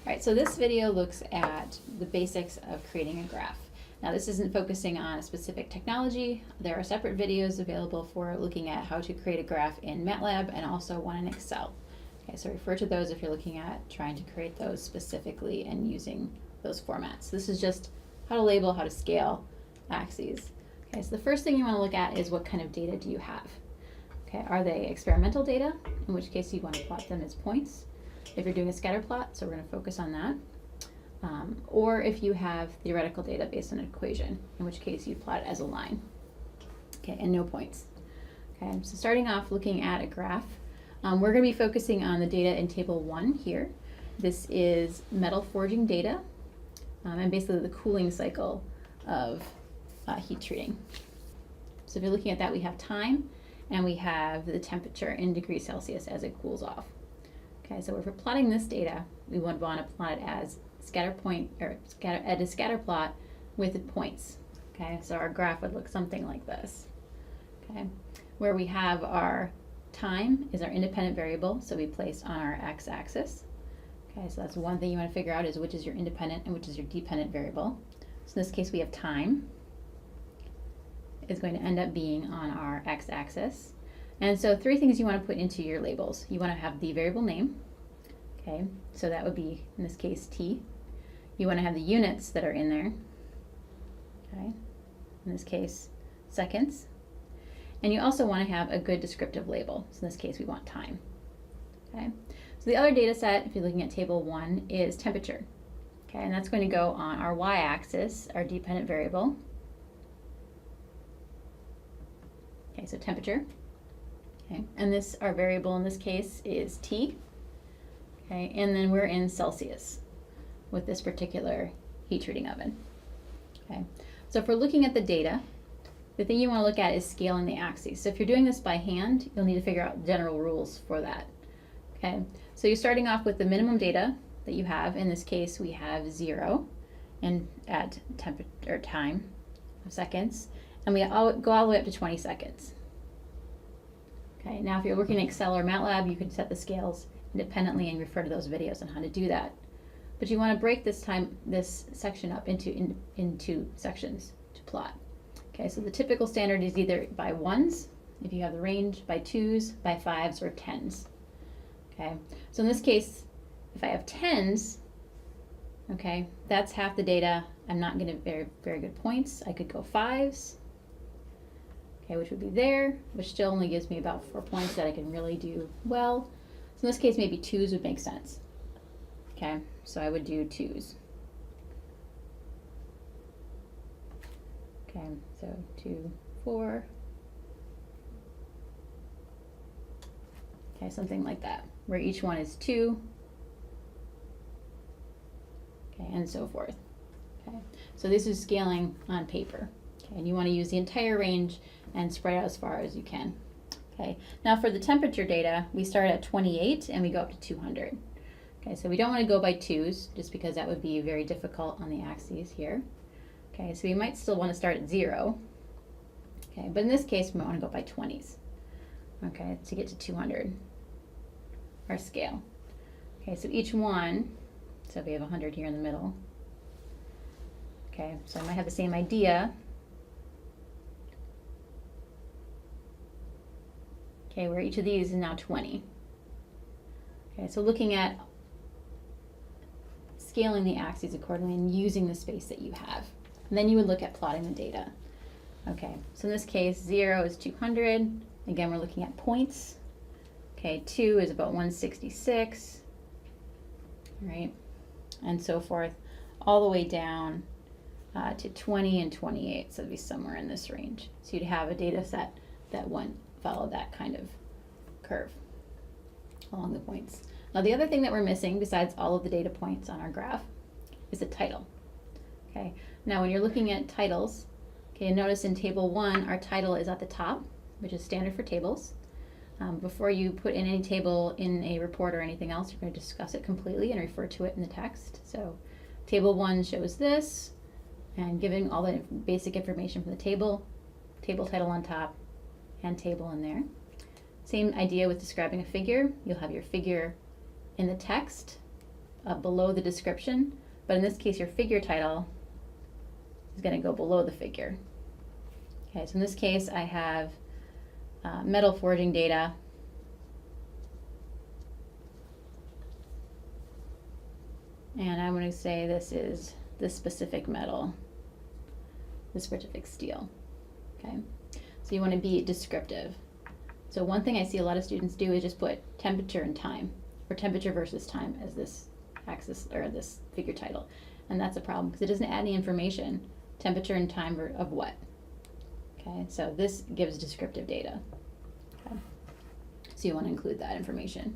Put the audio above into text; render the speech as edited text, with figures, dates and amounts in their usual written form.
All right, so this video looks at the basics of creating a graph. Now this isn't focusing on a specific technology. There are separate videos available for looking at how to create a graph in MATLAB and also one in Excel. Okay, so refer to those if you're looking at trying to create those specifically and using those formats. This is just how to label, how to scale axes. Okay, so the first thing you want to look at is what kind of data do you have? Okay, are they experimental data, in which case you want to plot them as points? If you're doing a scatter plot, so we're going to focus on that. Or if you have theoretical data based on an equation, in which case you plot it as a line. Okay, and no points. Okay, so starting off looking at a graph, we're going to be focusing on the data in table 1 here. This is metal forging data, and basically the cooling cycle of heat treating. So if you're looking at that, we have time, and we have the temperature in degrees Celsius as it cools off. Okay, so if we're plotting this data, we would want to plot it as scatter plot with points. Okay, so our graph would look something like this. Okay, where we have our time is our independent variable, so we place on our x-axis. Okay, so that's one thing you want to figure out is which is your independent and which is your dependent variable. So in this case, we have time is going to end up being on our x-axis. And so 3 things you want to put into your labels. You want to have the variable name, okay, so that would be, in this case, t. You want to have the units that are in there, okay, in this case, seconds. And you also want to have a good descriptive label. So in this case, we want time, okay. So the other data set, if you're looking at table 1, is temperature, okay, and that's going to go on our y-axis, our dependent variable. Okay, so temperature. Okay, and this, our variable in this case is T. Okay, and then we're in Celsius with this particular heat treating oven. Okay, so if we're looking at the data, the thing you want to look at is scaling the axes. So if you're doing this by hand, you'll need to figure out general rules for that. Okay, so you're starting off with the minimum data that you have. In this case, we have 0 and at temperature or time of seconds, and we go all the way up to 20 seconds. Okay, now if you're working in Excel or MATLAB, you can set the scales independently and refer to those videos on how to do that. But you want to break this section up into sections to plot. Okay, so the typical standard is either by 1s, if you have the range, by 2s, by 5s, or 10s. Okay, so in this case, if I have 10s, okay, that's half the data. I'm not going to very good points. I could go 5s. Okay, which would be there, which still only gives me about 4 points that I can really do well. So in this case, maybe 2s would make sense. Okay, so I would do 2s. Okay, so 2, 4. Okay, something like that, where each one is 2. Okay, and so forth. Okay, so this is scaling on paper. Okay, and you want to use the entire range and spread out as far as you can. Okay, now for the temperature data, we start at 28 and we go up to 200. Okay, so we don't want to go by 2s just because that would be very difficult on the axes here. Okay, so we might still want to start at 0. Okay, but in this case, we want to go by 20s. Okay, to get to 200, our scale. Okay, so each one, so we have 100 here in the middle. Okay, so I might have the same idea. Okay, where each of these is now 20. Okay, so looking at scaling the axes accordingly and using the space that you have. And then you would look at plotting the data. Okay, so in this case, 0 is 200. Again, we're looking at points. Okay, 2 is about 166. All right, and so forth, all the way down to 20 and 28. So it'd be somewhere in this range. So you'd have a data set that wouldn't follow that kind of curve along the points. Now the other thing that we're missing besides all of the data points on our graph is the title. Okay, now when you're looking at titles, okay, notice in table 1 our title is at the top, which is standard for tables. Before you put in any table in a report or anything else, you're going to discuss it completely and refer to it in the text. So table 1 shows this, and giving all the basic information from the table title on top, and table in there. Same idea with describing a figure. You'll have your figure in the text, below the description, but in this case your figure title is going to go below the figure. Okay, so in this case I have metal forging data. And I'm going to say this is this specific metal, this specific steel. Okay, so you want to be descriptive. So one thing I see a lot of students do is just put temperature and time, or temperature versus time as this axis or this figure title. And that's a problem because it doesn't add any information. Temperature and time of what? Okay, so this gives descriptive data. Okay. So you want to include that information.